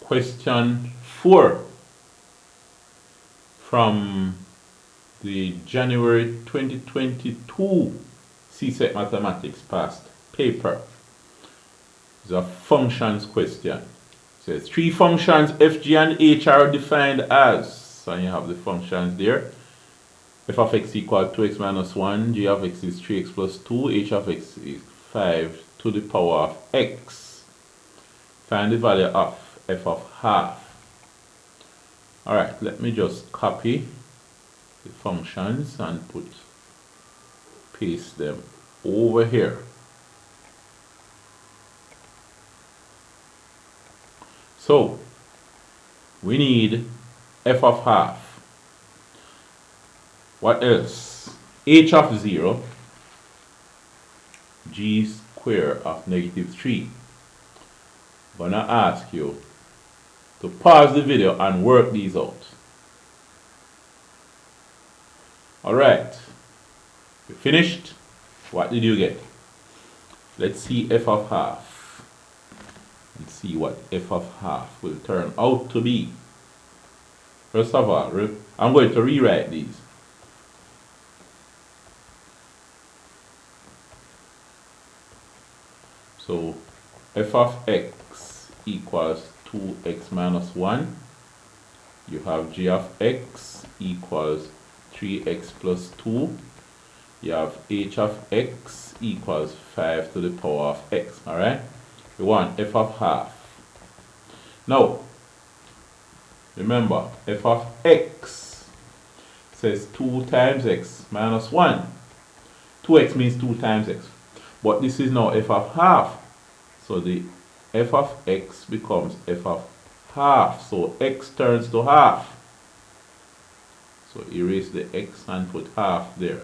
question 4 from the January 2022 CSEC Mathematics past paper. It's a functions question. It says 3 functions f, g, and h are defined as, and you have the functions there. F of x equals 2x minus 1, g of x is 3x plus 2, h of x is 5 to the power of x. Find the value of f of half. Alright, let me just copy the functions and paste them over here. So we need f of half. What else? H of 0, g square of negative 3. I'm gonna ask you to pause the video and work these out. Alright, you finished? What did you get? Let's see f of half. Let's see what f of half will turn out to be. First of all, I'm going to rewrite these. So f of x equals 2x minus 1. You have g of x equals 3x plus 2. You have h of x equals 5 to the power of x. Alright? We want f of half. Now, remember, f of x says 2 times x minus 1. 2x means 2 times x. But this is now f of half. So the f of x becomes f of half. So x turns to half. So erase the x and put half there.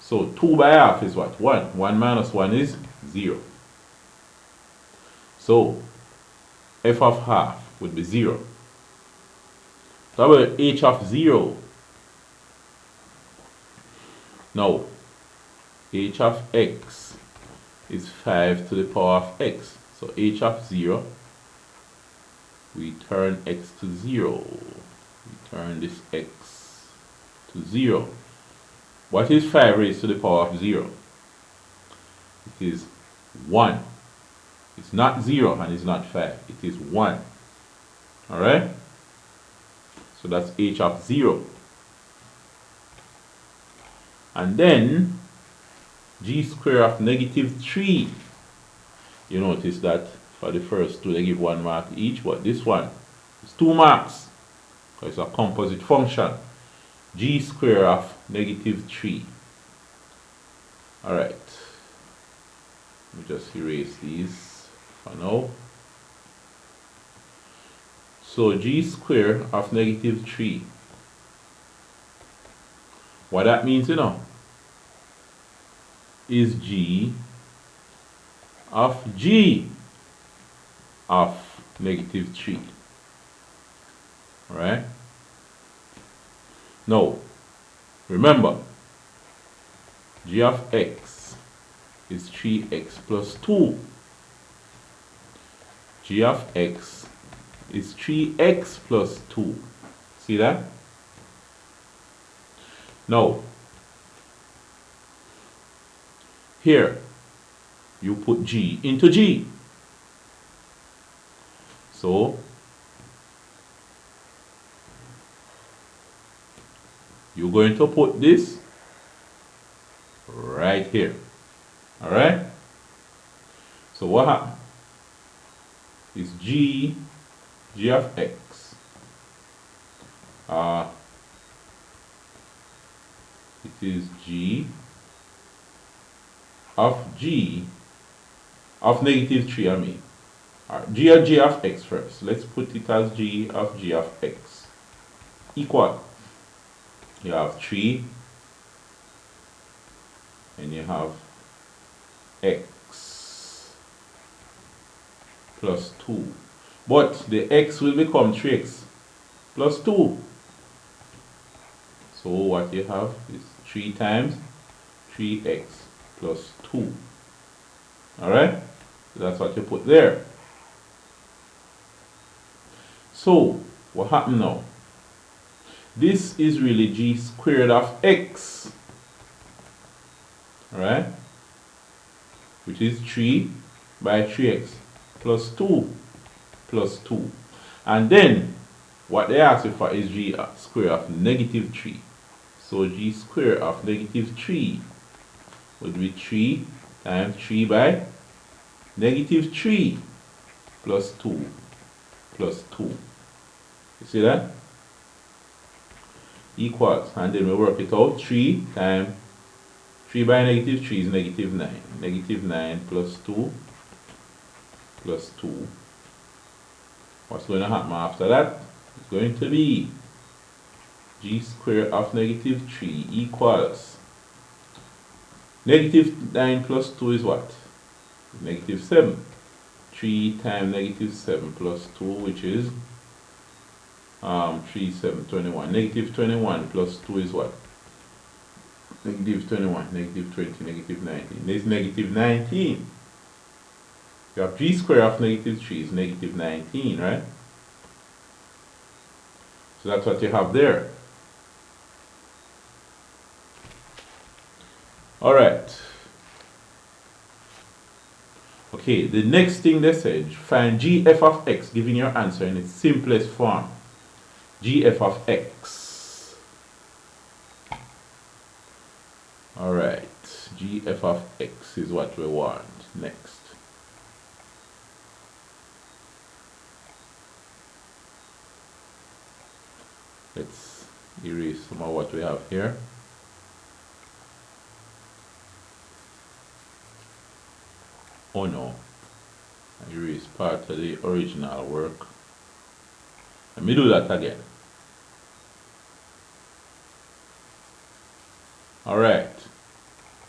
So 2 by half is what? 1. 1 minus 1 is 0. So f of half would be 0. So about h of 0. Now, h of x is 5 to the power of x. So h of 0, we turn x to 0. We turn this x to 0. What is 5 raised to the power of 0? It is 1. It's not 0 and it's not 5. It is 1. Alright? So that's h of 0. And then g square of negative 3. You notice that for the first two they give 1 mark each, but this one is 2 marks. Because it's a composite function. G square of negative 3. Alright. Let me just erase these for now. So g square of negative 3. What that means, you know, is g of g of negative 3. Alright? Now, remember, g of x is 3x plus 2. G of x is 3x plus 2. See that? Now, here, you put g into g. So, you're going to put this right here. Alright? So what happens is g of x. It is g of negative 3, I mean. Alright, g of x first. Let's put it as g of x equal. You have 3 and you have x plus 2. But the x will become 3x plus 2. So what you have is 3 times 3x plus 2. Alright? So that's what you put there. So, what happened now? This is really g squared of x, right? Which is 3 by 3x plus 2 plus 2. And then, what they ask you for is g square of negative 3. So g square of negative 3 would be 3 times 3 by negative 3 plus 2 plus 2. You see that? Equals, and then we work it out. 3 times 3 by negative 3 is negative 9. Negative 9 plus 2 plus 2. What's going to happen after that? It's going to be g square of negative 3 equals negative 9 plus 2 is what? Negative 7. 3 times negative 7 plus 2, which is 3, 7, 21. Negative 21 plus 2 is what? Negative 21, negative 20, negative 19. This is negative 19. You have g square of negative 3 is negative 19, right? So that's what you have there. Alright. Okay, the next thing they said, find gf of x, giving your answer in its simplest form. Gf of x. Alright, gf of x is what we want next. Let's erase some of what we have here. Oh no, I erased part of the original work. Let me do that again. Alright,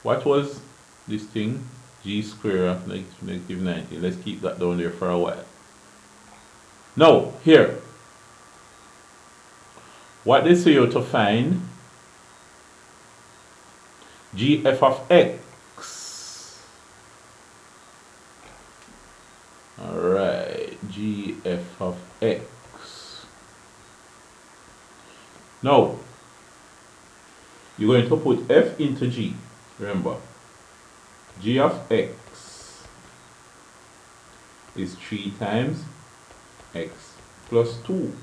what was this thing? G square of negative 19. Let's keep that down there for a while. Now, here, what they say you to find gf of x. Alright, gf of x. Now, you're going to put f into g. Remember, g of x is 3 times x plus 2.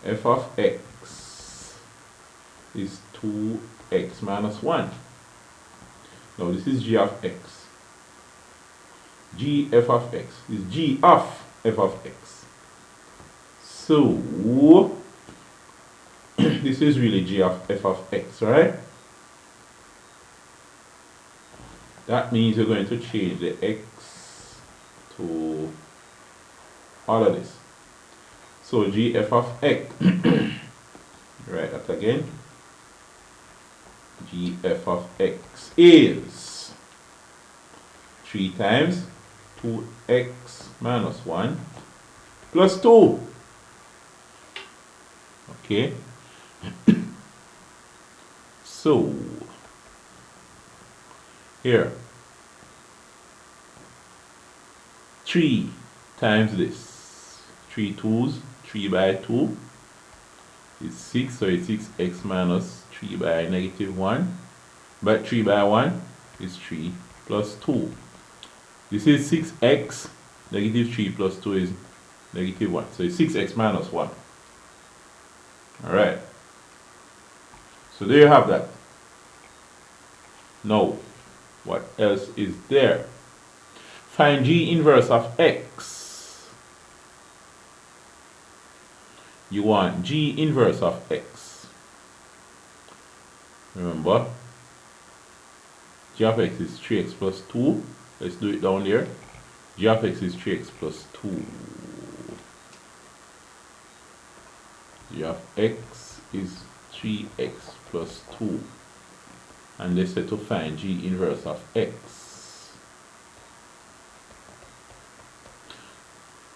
F of x is 2x minus 1. Now this is g of x. G f of x is g of f of x. So this is really g of f of x, right? That means we're going to change the x to all of this. So gf of x, write that again. Gf of x is 3 times 2x minus 1 plus 2. Okay. So here, 3 times this, 3 2's, 3 by 2 is 6, so it's 6x minus 3 by negative 1, but 3 by 1 is 3 plus 2. This is 6x, negative 3 plus 2 is negative 1, so it's 6x minus 1. Alright, so there you have that. Now, what else is there? Find g inverse of x. You want g inverse of x. Remember, g of x is 3x plus 2. Let's do it down there. G of x is 3x plus 2. G of x is 3x plus 2. And they say to find g inverse of x.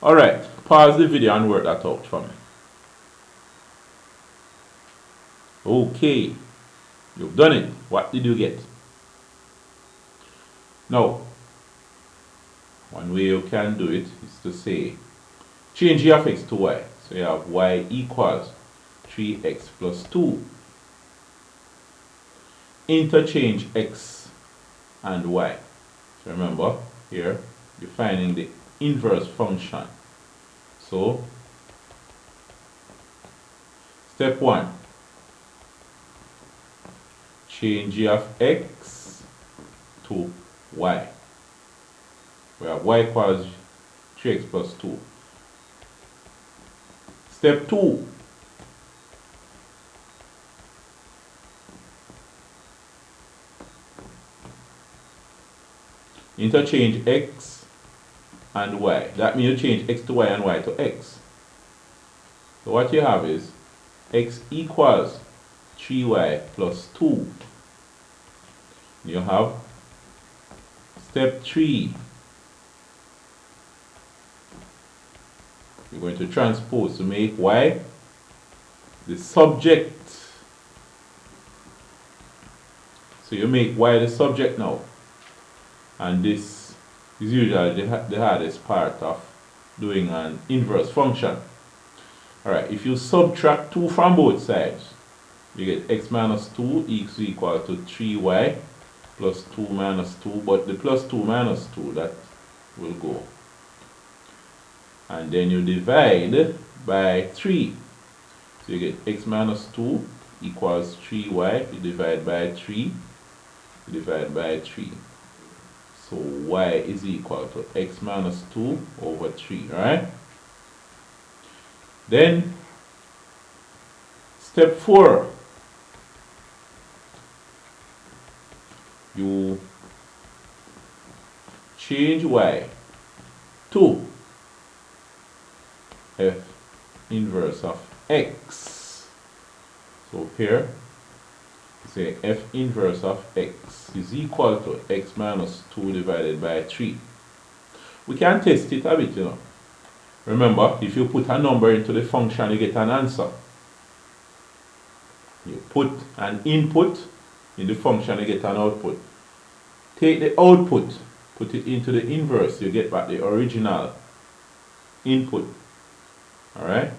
Alright, pause the video and work that out for me. Okay, you've done it. What did you get? Now, one way you can do it is to say Change g of x to y. So you have y equals 3x plus 2. Interchange x and y. So remember, here you're finding the inverse function. So, step 1. Change g of x to y. We have y equals 3x plus 2. Step 2. Interchange x and y. That means you change x to y and y to x. So what you have is x equals 3y plus 2. You have step 3. You're going to transpose to make y the subject. So you make y the subject now. And this is usually the hardest part of doing an inverse function. Alright, if you subtract 2 from both sides, you get x minus 2 is equal to 3y plus 2 minus 2, but the plus 2 minus 2, that will go. And then you divide by 3. So you get x minus 2 equals 3y, you divide by 3, you divide by 3. So y is equal to x minus 2 over 3, right? Then, step 4. You change y to f inverse of x. So here, say f inverse of x is equal to x minus 2 divided by 3. We can test it a bit, you know. Remember, if you put a number into the function, you get an answer. You put an input in the function, you get an output. Take the output, put it into the inverse, you get back the original input. Alright?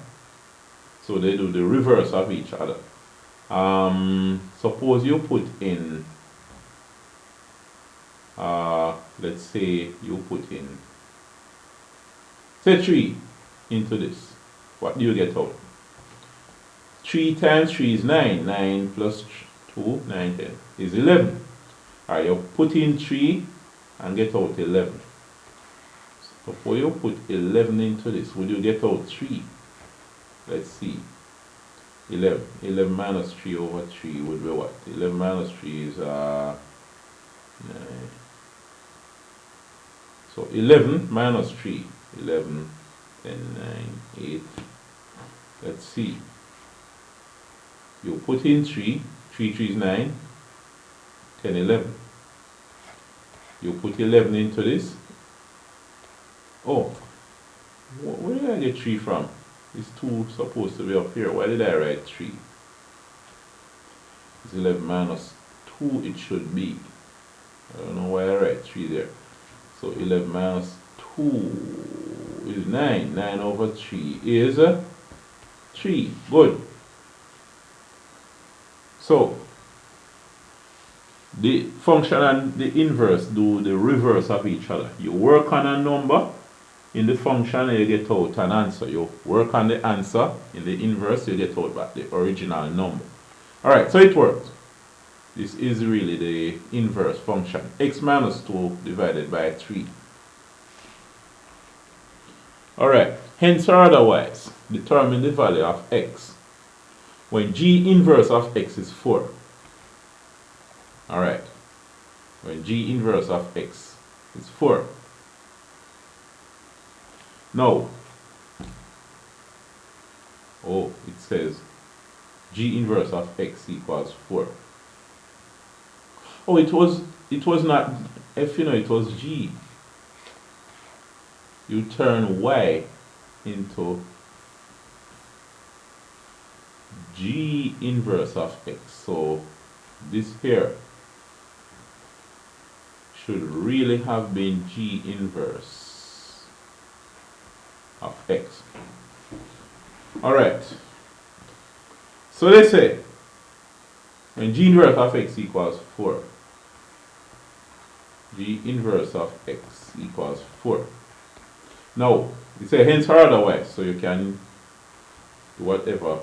So they do the reverse of each other. Suppose you put in, let's say you put in, say 3 into this. What do you get out? 3 times 3 is 9. 9 plus 2, 9, 10 is 11. Alright, you put in 3 and get out 11. So before you put 11 into this, would you get out 3? Let's see. 11. 11 minus 3 over 3 would be what? 11 minus 3 is 9. So 11 minus 3. 11, 10, 9, 8. Let's see. You put in 3. 3 is 9. 10, 11. You put 11 into this. Oh, where did I get 3 from? This 2 supposed to be up here. Why did I write 3? It's 11 minus 2 it should be. I don't know why I write 3 there. So 11 minus 2 is 9. 9 over 3 is 3. Good. So the function and the inverse do the reverse of each other. You work on a number in the function and you get out an answer. You work on the answer in the inverse, you get out back the original number. Alright, so it works. This is really the inverse function. X minus 2 divided by 3. Alright, hence or otherwise, determine the value of x when g inverse of x is 4. Alright, when g inverse of x is 4. Now, oh, it says g inverse of x equals 4. Oh, it was not f, you know, it was g. You turn y into g inverse of x. So this here should really have been g inverse of x. Alright. So let's say when g inverse of x equals 4, g inverse of x equals 4. Now, we say hence or otherwise, so you can do whatever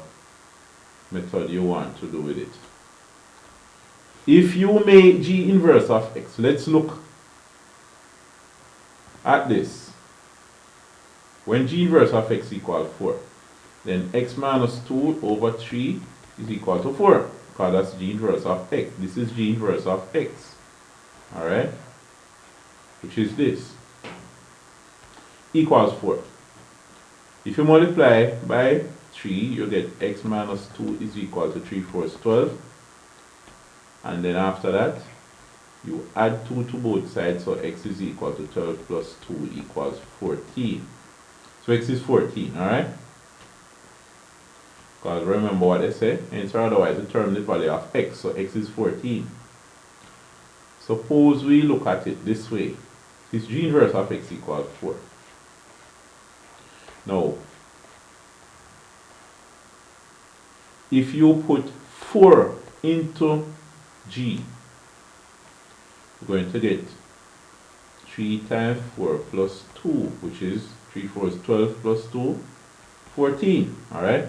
method you want to do with it. If you make g inverse of x, let's look at this. When g inverse of x equals 4, then x minus 2 over 3 is equal to 4, because that's g inverse of x. This is g inverse of x. Alright? Which is this. Equals 4. If you multiply by 3, you get x minus 2 is equal to 3 fourths 12. And then after that, you add 2 to both sides, so x is equal to 12 plus 2 equals 14. So x is 14, alright? Because remember what they say, hence or otherwise determine the value of x, so x is 14. Suppose we look at it this way. This g inverse of x equals 4. Now, if you put 4 into g, you're going to get 3 times 4 plus 2, which is 3 fourths 12 plus 2, 14. Alright?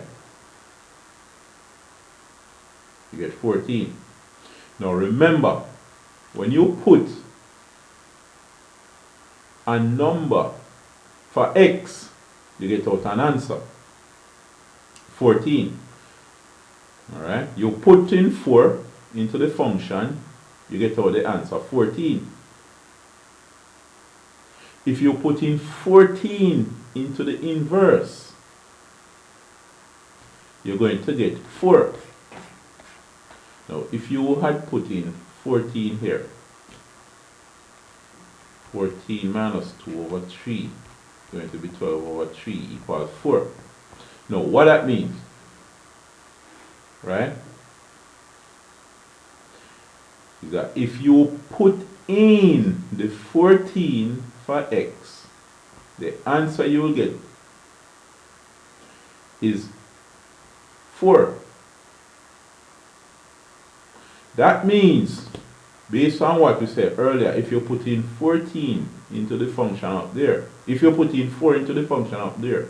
You get 14. Now remember, when you put a number for x, you get out an answer. 14. Alright? You put in 4 into the function, you get out the answer 14. If you put in 14 into the inverse, you're going to get 4. Now, if you had put in 14 here, 14 minus 2 over 3, going to be 12 over 3 equals 4. Now, what that means, right, is that if you put in the 14 for x, the answer you will get is 4. That means, based on what we said earlier, if you put in 14 into the function up there, if you put in 4 into the function up there,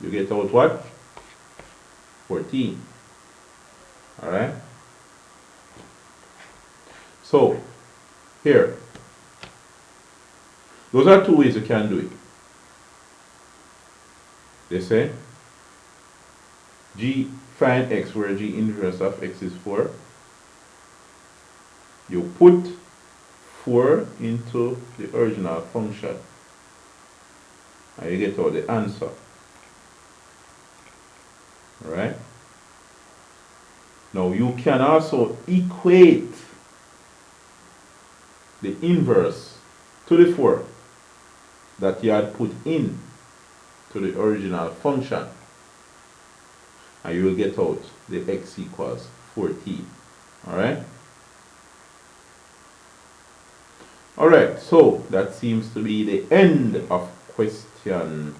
you get out what? 14. Alright? So, here, those are two ways you can do it. They say, find x where g inverse of x is 4. You put 4 into the original function and you get out the answer. Alright? Now you can also equate the inverse to the 4 that you had put in to the original function, and you will get out the x equals 14. Alright? Alright, so that seems to be the end of question.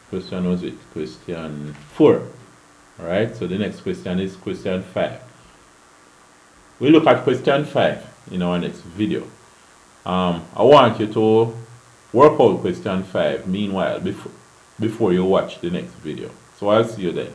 Question was it? Question 4. Alright, so the next question is question 5. We'll look at question 5 in our next video. I want you to work out question 5 meanwhile before you watch the next video. So I'll see you then.